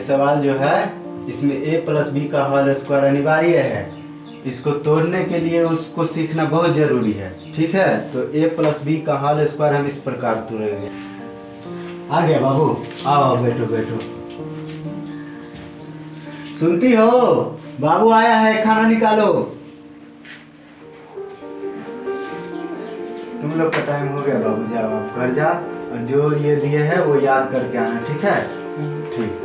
सवाल जो है इसमें a प्लस बी का होल स्क्वायर अनिवार्य है। इसको तोड़ने के लिए उसको सीखना बहुत जरूरी है। ठीक है, तो a प्लस बी का होल स्क्वायर हम इस प्रकार तोड़ेंगे। आ गया बाबू, आओ बैठो बैठो। सुनती हो, बाबू आया है, खाना निकालो। तुम लोग का टाइम हो गया बाबू, जाओ आप घर जाओ और जो ये दिए है वो याद करके आना। ठीक है, ठीक।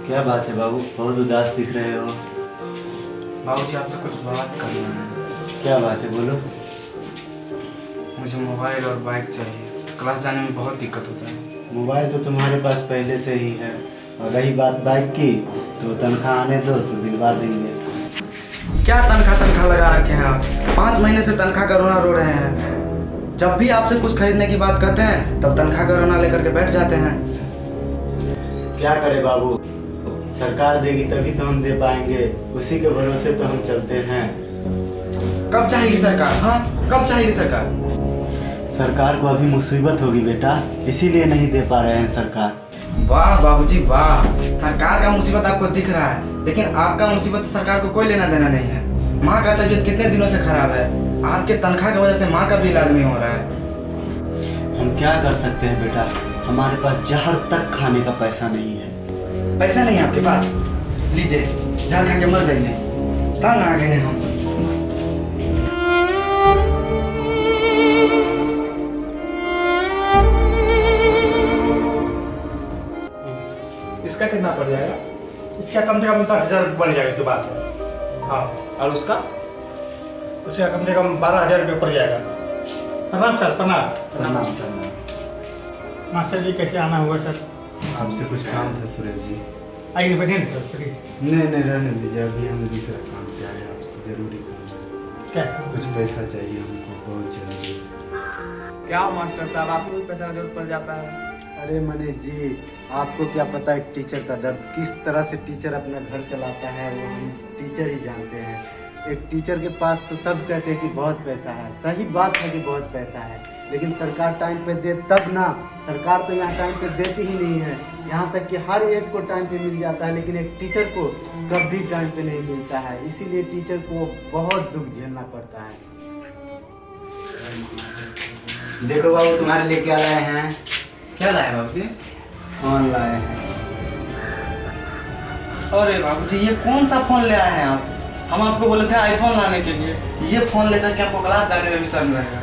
क्या बात है बाबू, बहुत उदास दिख रहे हो। बाबूजी आपसे कुछ बात करना है। क्या बात है, बोलो। मुझे मोबाइल और बाइक चाहिए, क्लास जाने में बहुत दिक्कत होता है। मोबाइल तो तुम्हारे पास पहले से ही है, और रही बात बाइक की तो तनख्वाह आने दो तो दिलवा देंगे। क्या तनख्वाह लगा रखे हैं आप? 5 महीने से तनख्वाह का रोना रो रहे हैं। जब भी आपसे कुछ खरीदने की बात करते हैं तब तनख्वाह का रोना लेकर के बैठ जाते हैं। क्या करे बाबू, सरकार देगी तभी तो हम दे पाएंगे, उसी के भरोसे तो हम चलते हैं। कब चाहेगी सरकार? हाँ, कब चाहेगी सरकार? सरकार को अभी मुसीबत होगी बेटा, इसीलिए नहीं दे पा रहे हैं सरकार। वाह बाबूजी वाह, सरकार का मुसीबत आपको दिख रहा है, लेकिन आपका मुसीबत से सरकार को कोई लेना देना नहीं है। माँ का तबीयत कितने दिनों से खराब है, आपके तनख्वाह की वजह से माँ का भी इलाज नहीं हो रहा है। हम क्या कर सकते हैं बेटा, हमारे पास जहर तक खाने का पैसा नहीं है। पैसा नहीं है आपके पास? लीजिए, जहर खा के मर जाइए। तंग आ गए हैं हम। इसका कितना पड़ जाएगा? इसका कम से कम 10,000 पड़ जाएगा, तो बात है। हाँ, और उसका कम से कम 12,000 रुपये पड़ जाएगा। प्रणाम सर, प्रणाम। प्रणाम प्रणाम। मास्टर जी कैसे आना हुआ सर? आपसे कुछ काम था सुरेश जी। आइए बैठिए ना सर। नहीं नहीं, रहने दीजिए, अभी हम दूसरा काम से आए, आपसे जरूरी काम है। क्या? कुछ पैसा चाहिए हमको, बहुत जरूरी। क्या मास्टर साहब, आपको भी पैसा की जरूरत पड़ जाता है? अरे मनीष जी, आपको क्या पता एक टीचर का दर्द, किस तरह से टीचर अपना घर चलाता है, वो हम टीचर ही जानते हैं। एक टीचर के पास तो सब कहते हैं कि बहुत पैसा है, सही बात है कि बहुत पैसा है, लेकिन सरकार टाइम पे दे तब ना। सरकार तो यहाँ टाइम पे देती ही नहीं है, यहाँ तक कि हर एक को टाइम पे मिल जाता है, लेकिन एक टीचर को कभी टाइम पे नहीं मिलता है। इसीलिए टीचर को बहुत दुख झेलना पड़ता है। देखो बाबू, तुम्हारे लिए क्या लाए हैं। क्या लाए बाबूजी? फोन लाए हैं। अरे बाबूजी, ये कौन सा फोन ले आए हैं आप? हम आपको बोले थे आईफोन लाने के लिए, ये फोन लेकर के आपको क्लास जाने में भी शर्म रहेगा।